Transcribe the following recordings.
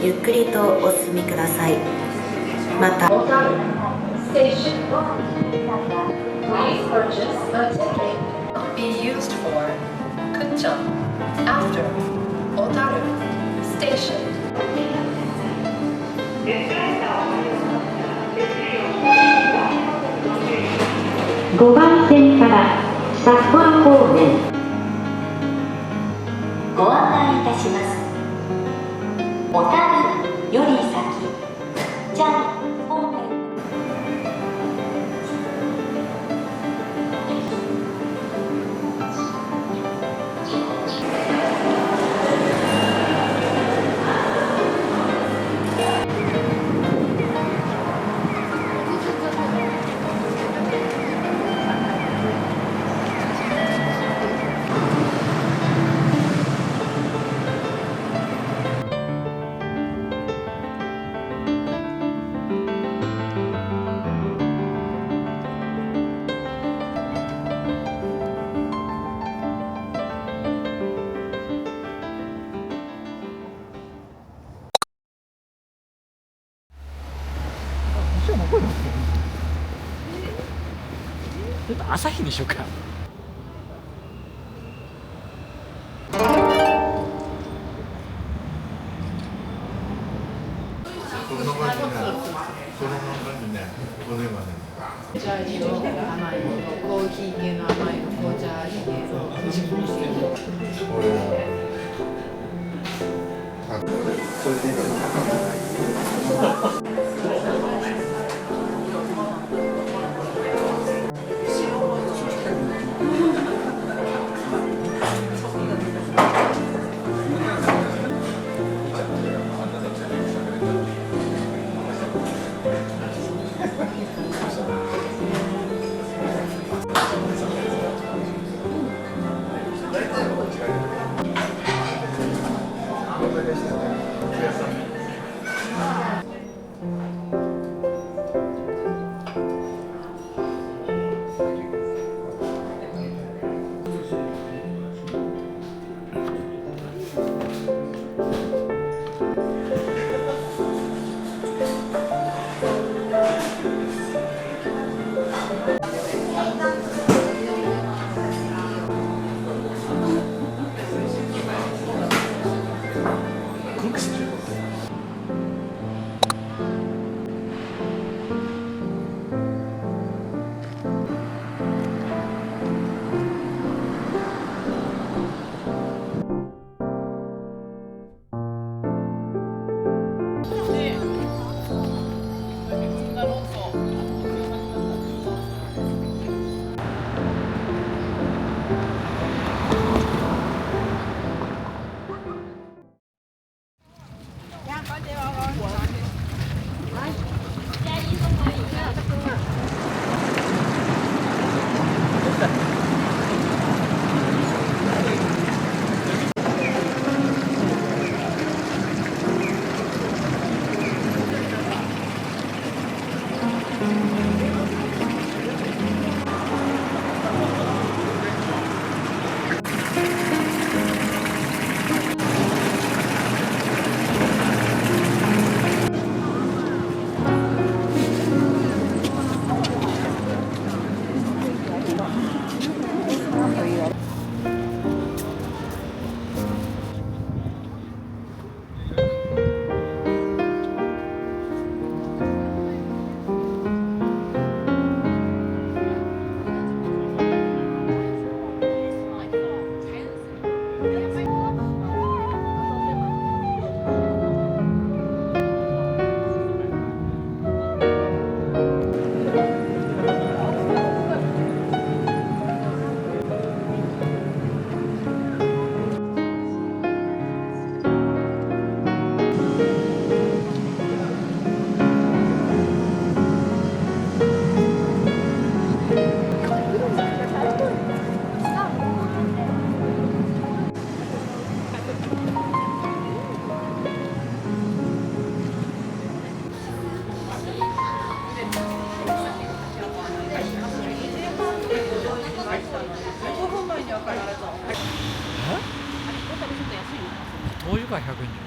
ゆっくりとお進みください。またPlease purchase a ticket. Be used for Kuchon after Otaru Station. 5番線から札幌方面ご案内いたします。小樽より先じゃん方面ちょっと朝日にしようか。紅茶味の甘いの、コーヒー系の甘いの、紅茶味系の。灯油が100円じゃん。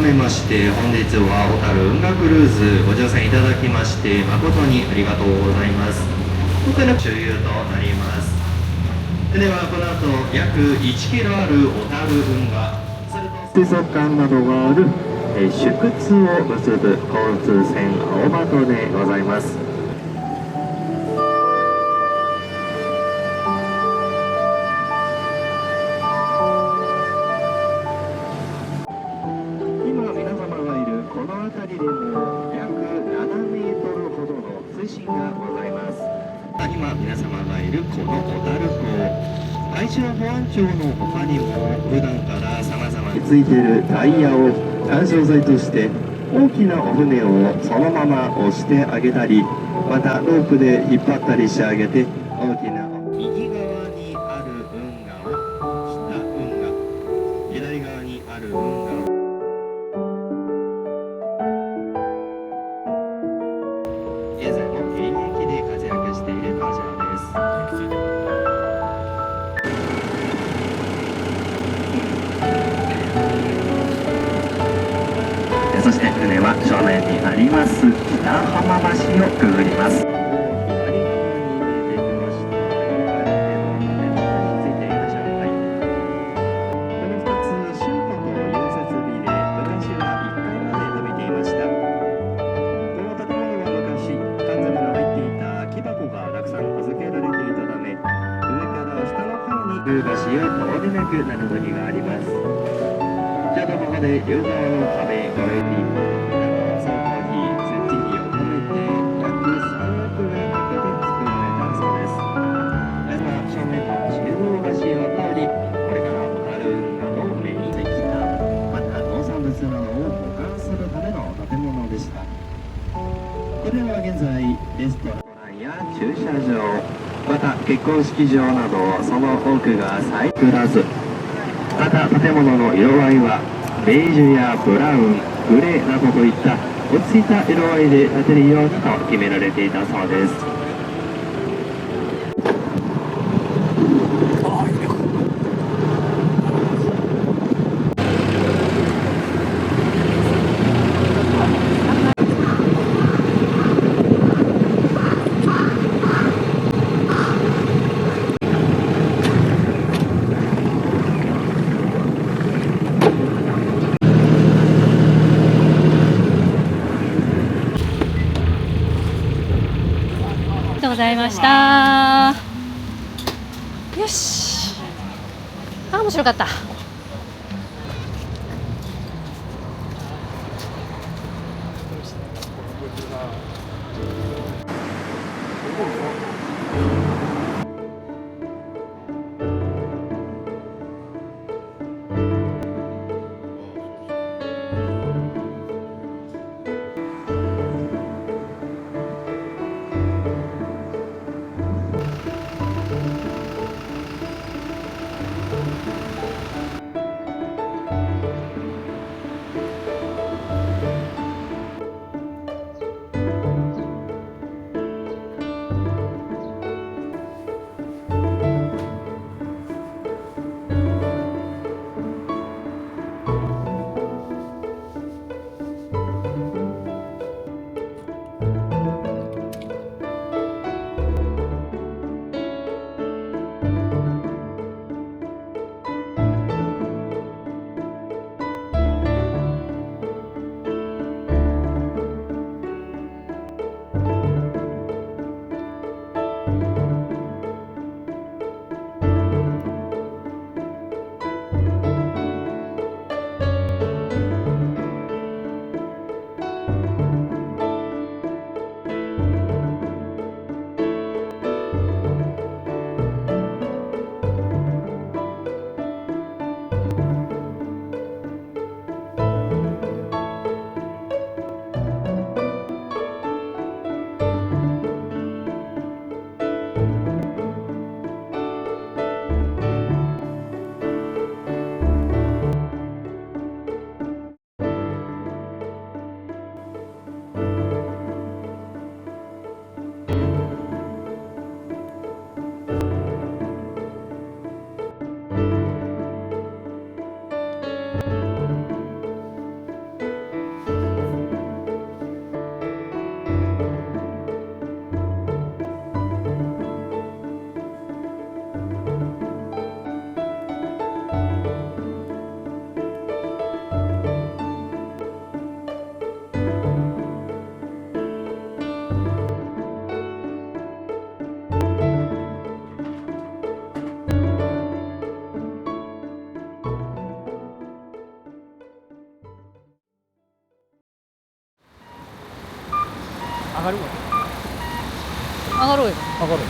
めまして、本日は小樽運河クルーズご乗船いただきまして誠にありがとうございます。今回の周遊となります。ではこの後約1キロある小樽運河、水族館などがある宿津を結ぶ交通船青バトでございます。今皆様がいるこの辺りでも約7メートルほどの水深がございます。今皆様がいるこの小樽港、海上保安庁の他にも普段から様々についているタイヤを緩衝材として大きなお船をそのまま押してあげたり、またロープで引っ張ったりしてあげて、大きな右側にある運河を北運河、左側にある運河を現在も現役で活躍している会社です。そして船は正面にあります北浜橋をくぐります。左側に見えてきました4階建ての建物についていらっしゃいます。この2つ、新都と溶接美で昔は1階まで伸びていました。この建物は昔、缶詰の入っていた木箱がたくさん預けられていたため、上から下の方に橋を通れなくなる時があります。ちょうどここで両側の壁を越えて総工費、設置費を含めて約3億円かけて作られたそうです。今正面の中央橋を通り、これから小樽運河の目にできた、また農産物などを保管するための建物でした。これは現在レストランや駐車場、また結婚式場などその多くが再プラス。また建物の色合いはベージュやブラウン、グレーなどといった落ち着いた色合いで建てるようにと決められていたそうです。ありがとうございました。よし。あ、面白かった。上がるわ。上がろうよ。上がる。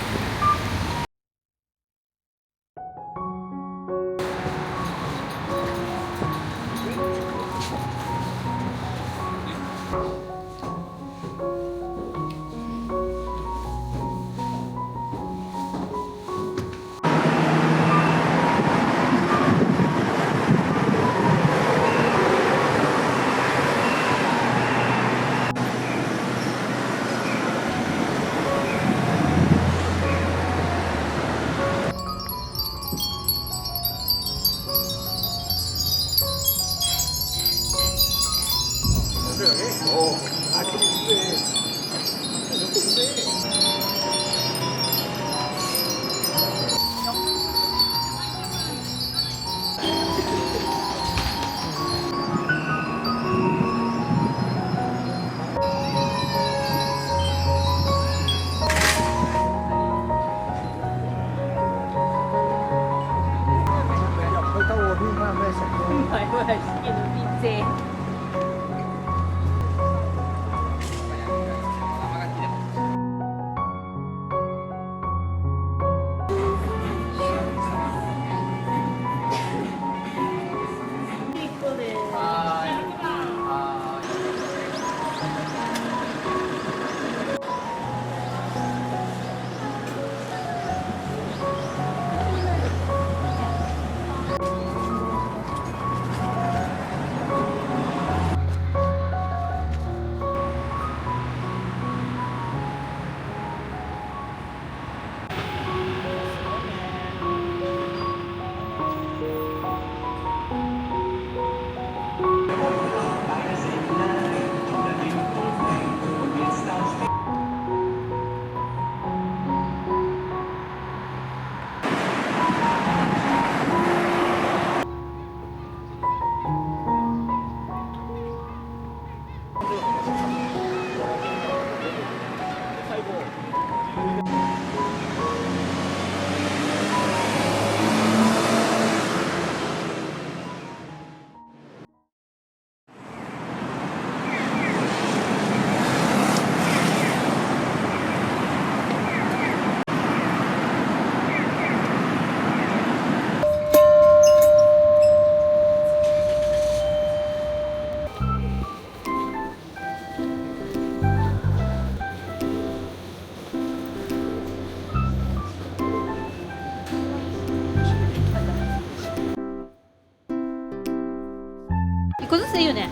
一個ずつでいいよね。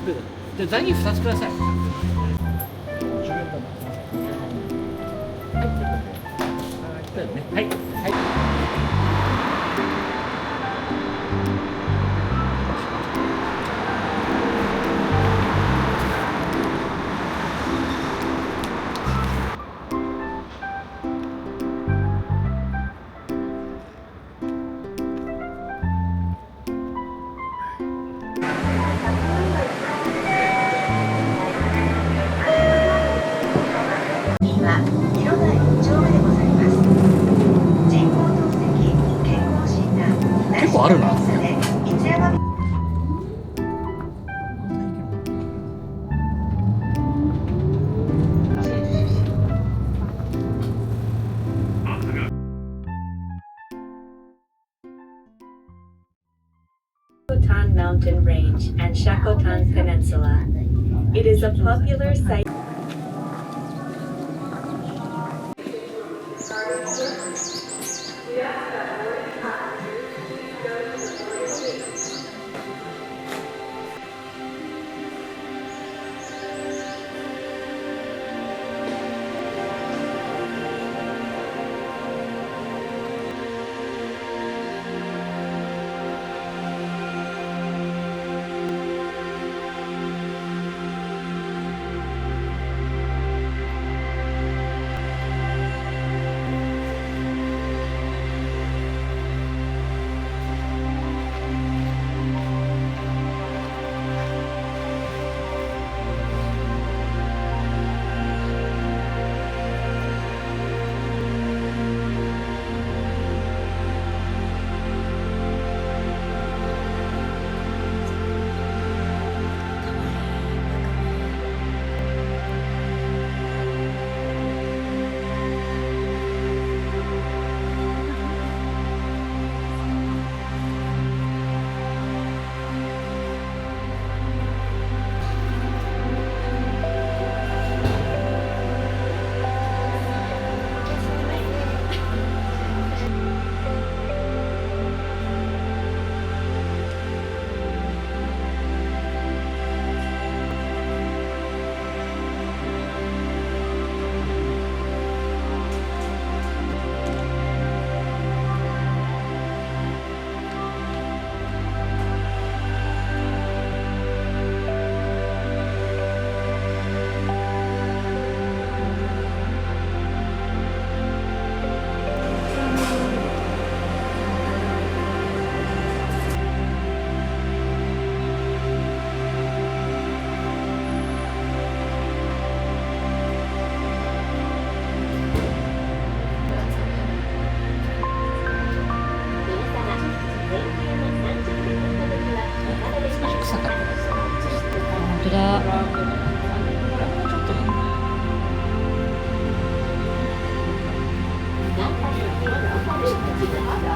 じゃあザニー2つください。はい。はい。には色台1丁目でございます。人工透析健康診断結構あるな。内視鏡検査で三ツ山Shakotan Mountain Range and Shakotan Peninsula. It is a popular site.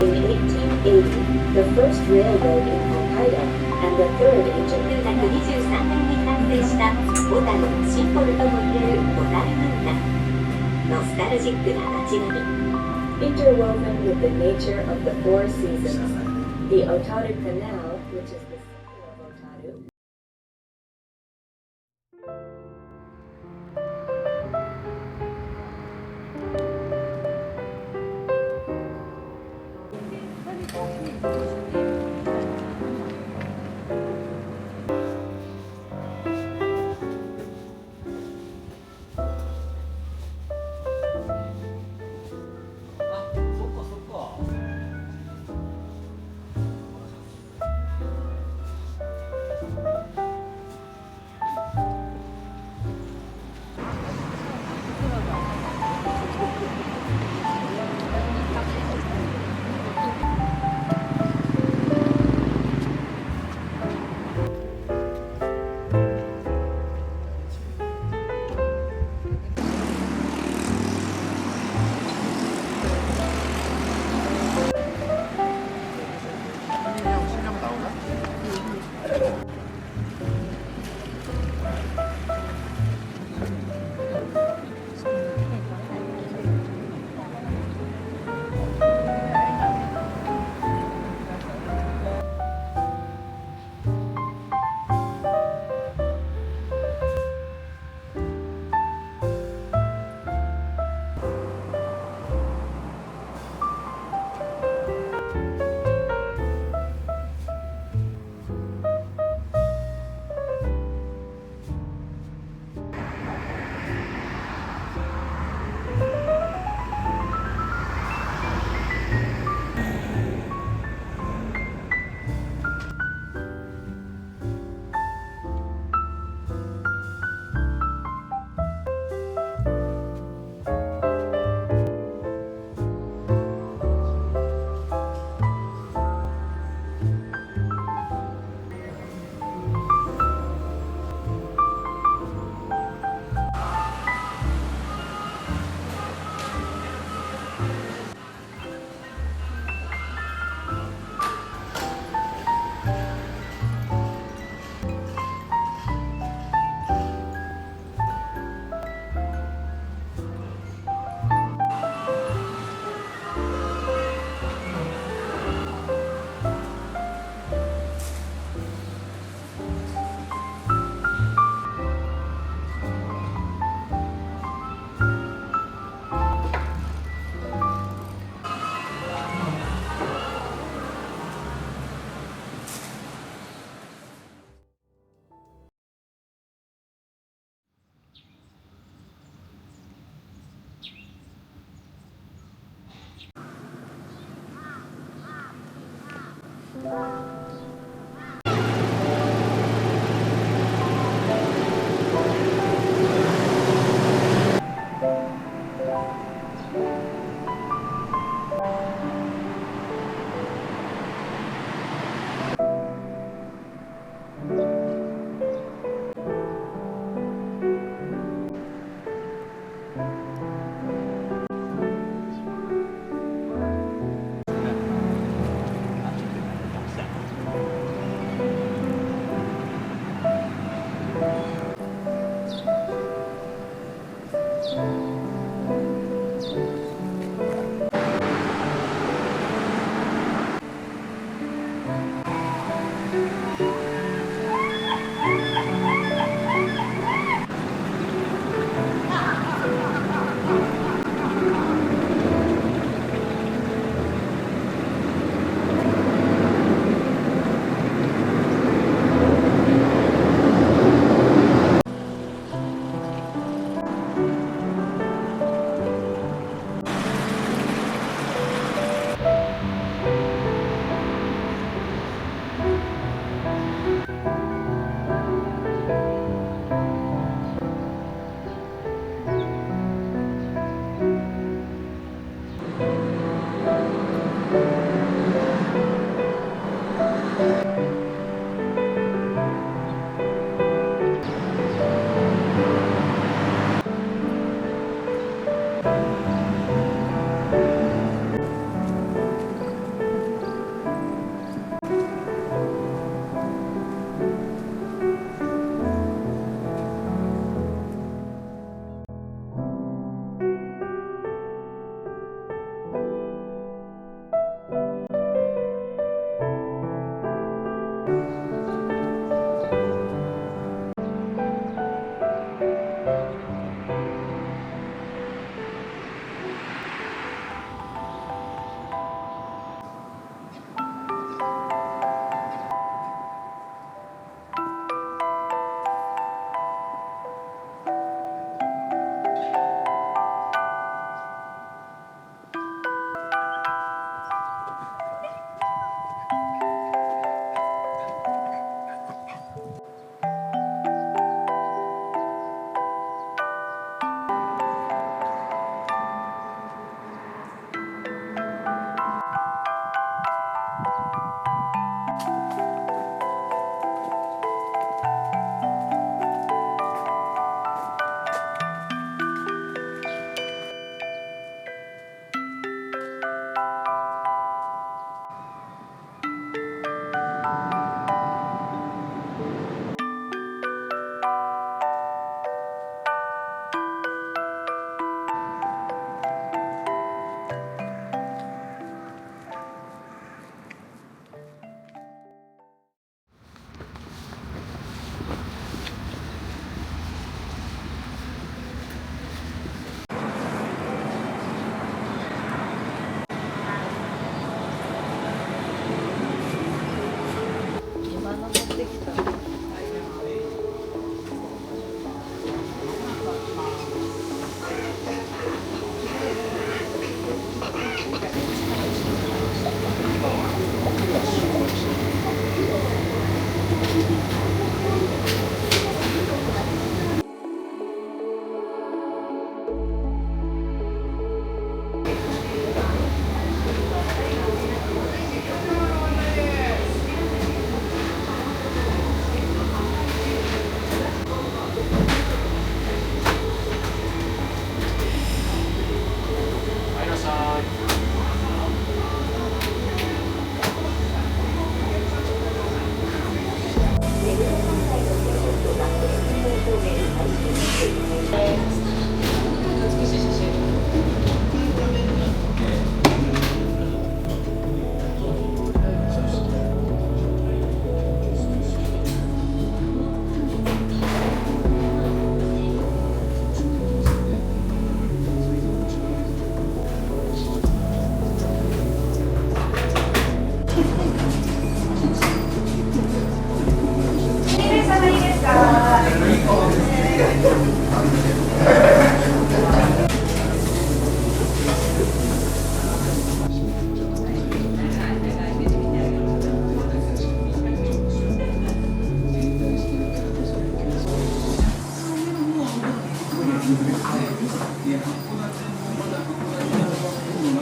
In 1880, the first railroad in Hokkaido and the third in Japan. 1923年に完成した小樽のシンボルともいえる小樽運河。ノスタルジックな街並み。 Interwoven with the nature of the four seasons, the Otaru Canal, which is the center of Otaru,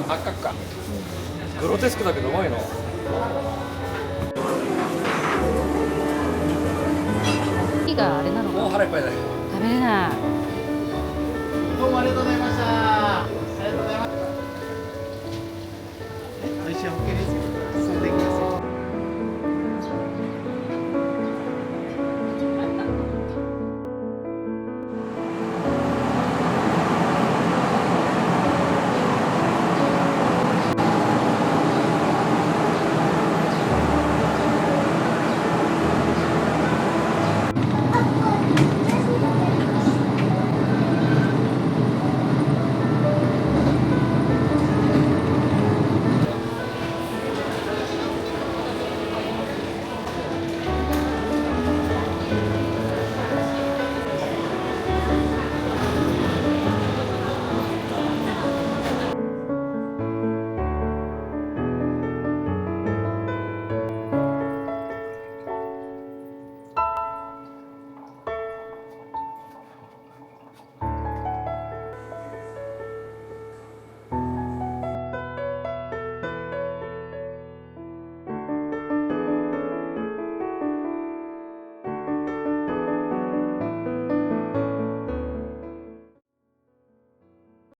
赤か。グロテスクだけどうまいの。火があれなのか。もう腹いっぱいだよ。食べれない。